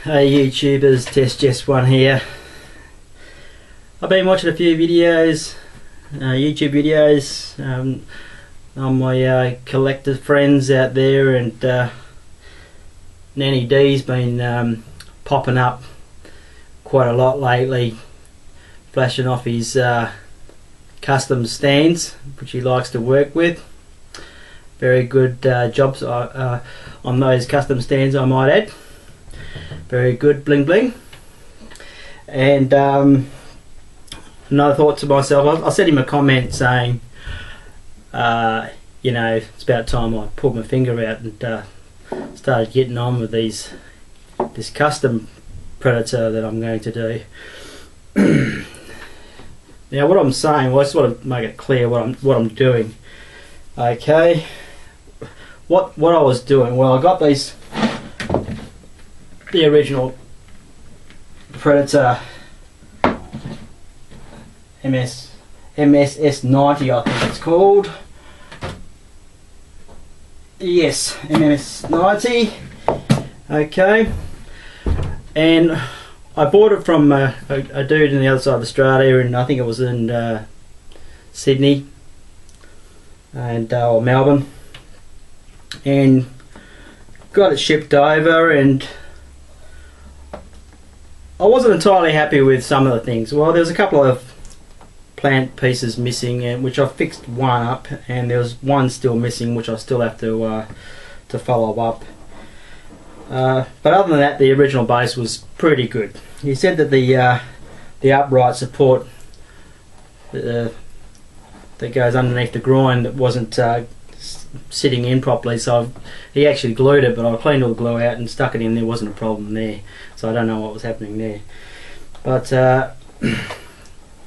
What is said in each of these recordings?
Hey YouTubers, Test Just One here. I've been watching a few videos, YouTube videos, on my collector friends out there, and Nanny D's been popping up quite a lot lately, flashing off his custom stands which he likes to work with. Very good jobs on those custom stands, I might add. Very good, bling bling. And another thought to myself, I sent him a comment saying, you know, it's about time I pulled my finger out and started getting on with this custom Predator that I'm going to do. Now what I'm saying, well, I just want to make it clear what I'm doing. Okay, what I was doing, well, I got the original Predator MSS90, I think it's called. Yes, MSS90. Okay, and I bought it from a dude on the other side of Australia, and I think it was in Sydney and or Melbourne, and got it shipped over, and I wasn't entirely happy with some of the things. Well, there was a couple of plant pieces missing, and which I fixed one up, and there was one still missing which I still have to follow up. But other than that, the original base was pretty good. He said that the upright support that goes underneath the groin that wasn't sitting in properly, so he actually glued it, but I cleaned all the glue out and stuck it in. There wasn't a problem there, so I don't know what was happening there. But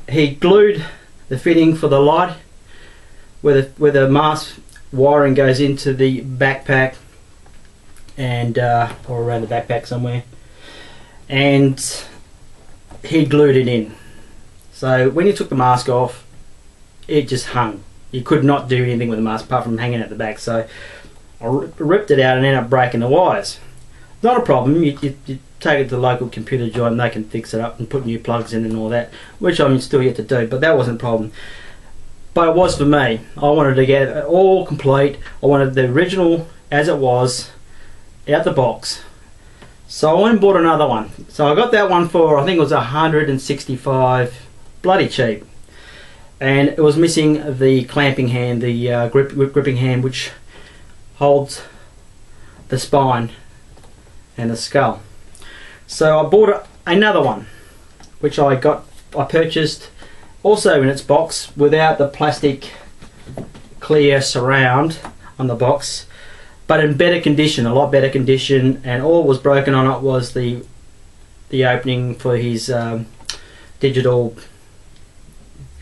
he glued the fitting for the light where the mask wiring goes into the backpack, and or around the backpack somewhere, and he glued it in. So when you took the mask off, it just hung. You could not do anything with the mask apart from hanging at the back. So I ripped it out and ended up breaking the wires. Not a problem. You take it to the local computer joint and they can fix it up and put new plugs in and all that, which I'm still yet to do, but that wasn't a problem. But it was for me. I wanted to get it all complete. I wanted the original as it was out the box. So I went and bought another one. So I got that one for, I think it was 165, bloody cheap. And it was missing the clamping hand, the gripping hand, which holds the spine and the skull. So I bought another one, which I purchased also in its box without the plastic clear surround on the box, but in better condition, a lot better condition, and all was broken on it was the opening for his digital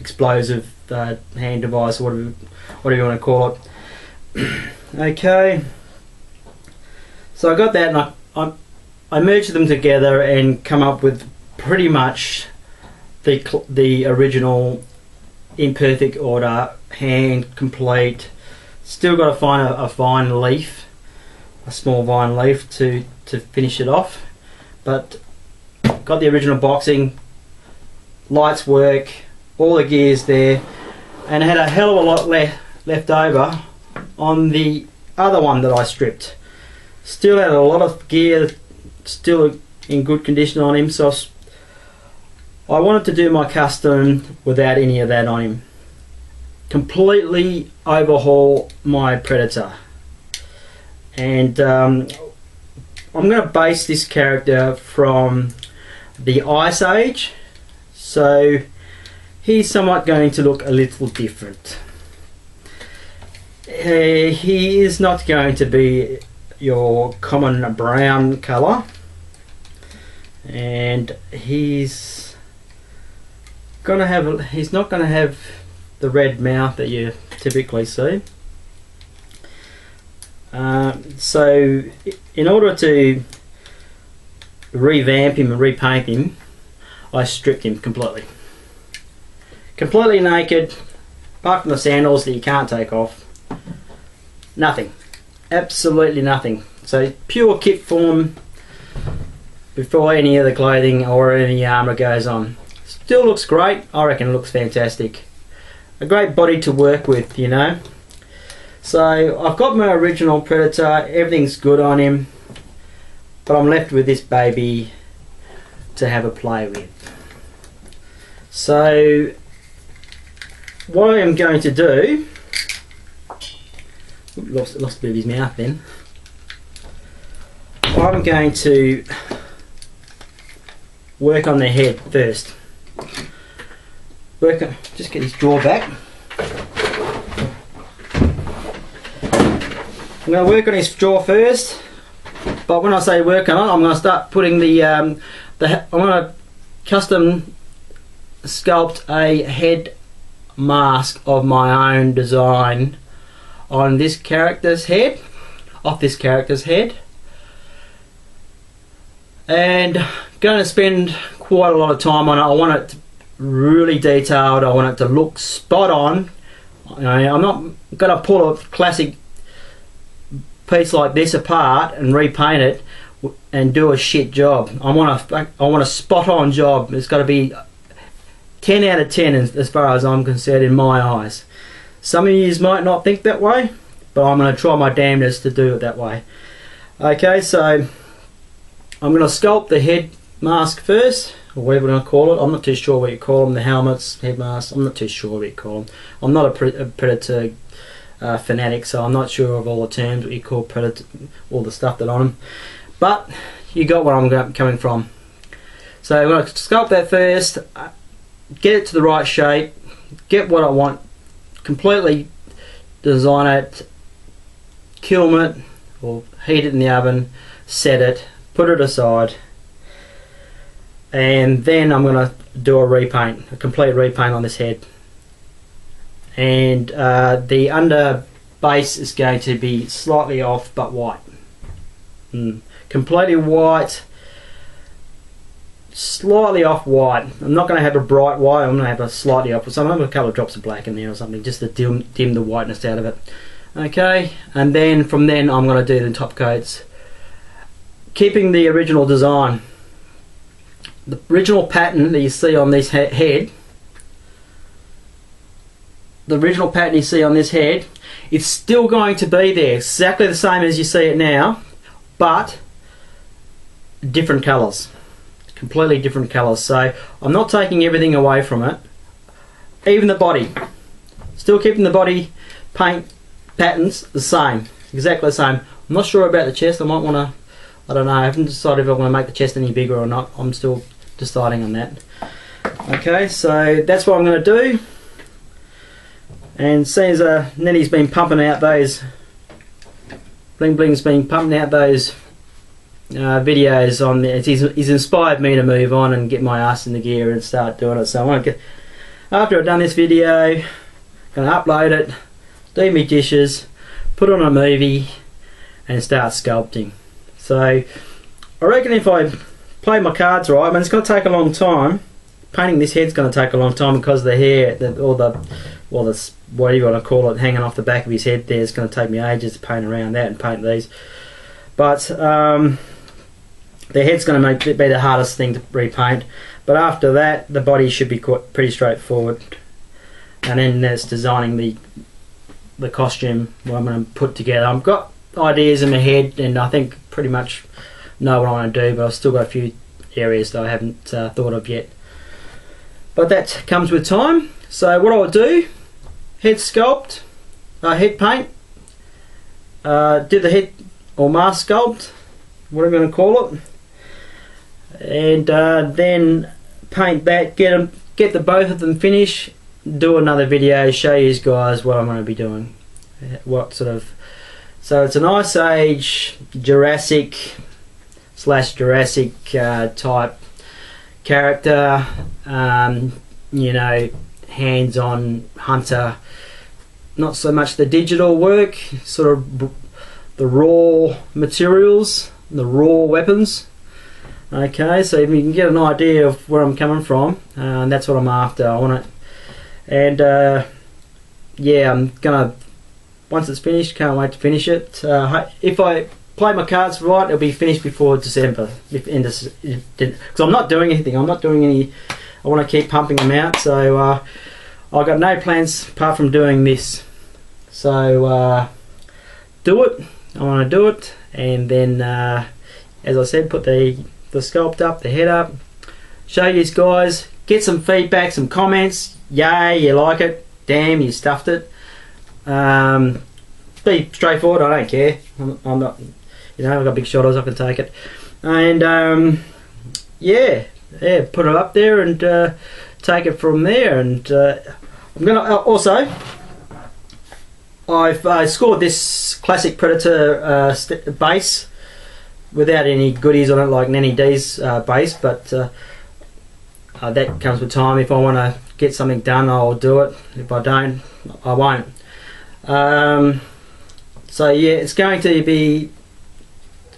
explosive hand device, whatever you want to call it. Okay, so I got that, and I merged them together and come up with pretty much the original imperfect order, hand complete. Still got to find a vine leaf, a small vine leaf to finish it off, but got the original boxing, lights work, all the gears there, and had a hell of a lot left over on the other one that I stripped. Still had a lot of gear still in good condition on him, so I wanted to do my custom without any of that on him. Completely overhaul my Predator, and I'm going to base this character from the Ice Age, so he's somewhat going to look a little different. He is not going to be your common brown colour, and he's not going to have the red mouth that you typically see. So in order to revamp him and repaint him, I stripped him completely naked, apart from the sandals that you can't take off. Nothing, absolutely nothing. So pure kit form, before any of the clothing or any armour goes on. Still looks great. I reckon it looks fantastic. A great body to work with, you know. So I've got my original Predator, everything's good on him, but I'm left with this baby to have a play with. So what I am going to do, lost a bit of his mouth then. I'm going to work on the head first. Just get his jaw back. I'm going to work on his jaw first, but when I say work on it, I'm going to start putting I'm going to custom sculpt a head mask of my own design on this character's head, off this character's head, and going to spend quite a lot of time on it. I want it really detailed. I want it to look spot on. You know, I'm not going to pull a classic piece like this apart and repaint it and do a shit job. I want a spot on job. It's got to be 10 out of 10 as far as I'm concerned in my eyes. Some of you might not think that way, but I'm going to try my damnedest to do it that way. Okay, so I'm going to sculpt the head mask first, or whatever you want to call it. I'm not too sure what you call them, the helmets, head masks, I'm not too sure what you call them. I'm not a Predator fanatic, so I'm not sure of all the terms, what you call Predator, all the stuff that on them. But you got where I'm coming from. So I'm going to sculpt that first, get it to the right shape, get what I want, completely design it, kiln it, or heat it in the oven, set it, put it aside, and then I'm going to do a repaint, a complete repaint on this head. And the under base is going to be slightly off but white. Completely white, slightly off white. I'm not going to have a bright white, I'm going to have a slightly off, so I'm going to have a couple of drops of black in there or something just to dim the whiteness out of it. Okay, and then from then I'm going to do the top coats, keeping the original design. The original pattern that you see on this head, the original pattern you see on this head, it's still going to be there, exactly the same as you see it now, but different colours, completely different colours. So I'm not taking everything away from it, even the body, still keeping the body paint patterns the same, exactly the same. I'm not sure about the chest. I might want to, I don't know, I haven't decided if I want to make the chest any bigger or not. I'm still deciding on that. Okay, so that's what I'm going to do. And seeing as Nettie's been pumping out those, Bling Bling's been pumping out those videos on there, he's inspired me to move on and get my ass in the gear and start doing it. So I want to get, after I've done this video, going to upload it, do me dishes, put on a movie, and start sculpting. So I reckon if I play my cards right, I mean, it's going to take a long time. Painting this head's going to take a long time because the hair, or the what do you want to call it, hanging off the back of his head there, it's going to take me ages to paint around that and paint these. But the head's going to be the hardest thing to repaint. But after that, the body should be pretty straightforward. And then there's designing the costume, what I'm going to put together. I've got ideas in my head, and I think pretty much know what I want to do, but I've still got a few areas that I haven't thought of yet. But that comes with time. So what I'll do, head sculpt, head paint, do the head or mask sculpt, whatever I'm going to call it, and then paint that, get the both of them finished, do another video, show you guys what I'm going to be doing, what sort of, so it's an Ice Age Jurrasic /Jurrasic type character, you know, hands-on hunter, not so much the digital work, sort of the raw materials, the raw weapons. Okay, so if you can get an idea of where I'm coming from, and that's what I'm after. I want it, and yeah, I'm gonna, once it's finished, can't wait to finish it. If I play my cards right, it'll be finished before December. Because I'm not doing anything. I'm not doing any. I want to keep pumping them out. So I've got no plans apart from doing this. So do it. I want to do it, and then as I said, put the sculpt up, the head up, show you guys, get some feedback, some comments. Yay, you like it? Damn, you stuffed it. Be straightforward. I don't care. I'm not. You know, I've got big shoulders. I can take it. And yeah, put it up there and take it from there. And I'm gonna also. I've scored this classic Predator base without any goodies on it, like Nanny D's base, but that comes with time. If I want to get something done, I'll do it. If I don't, I won't. So yeah, it's going to be,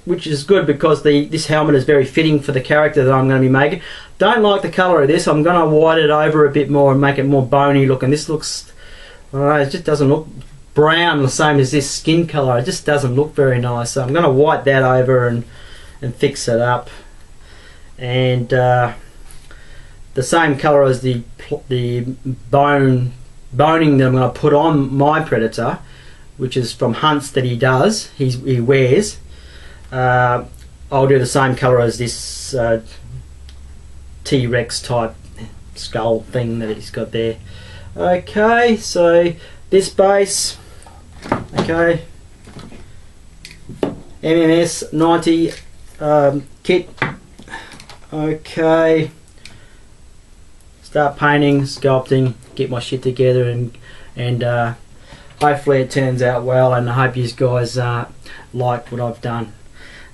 which is good because this helmet is very fitting for the character that I'm going to be making. Don't like the colour of this. I'm going to white it over a bit more and make it more bony looking. This looks, I don't know, it just doesn't look brown the same as this skin colour. It just doesn't look very nice. So I'm going to white that over and fix it up. And the same colour as the boning that I'm going to put on my Predator, which is from hunts that he wears. I'll do the same colour as this T-Rex type skull thing that he's got there. Okay, so this base, okay, MMS 90 kit. Okay, start painting, sculpting, get my shit together, and hopefully it turns out well, and I hope you guys like what I've done.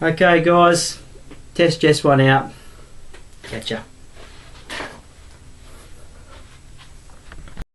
Okay guys, test Jess one out. Catch ya.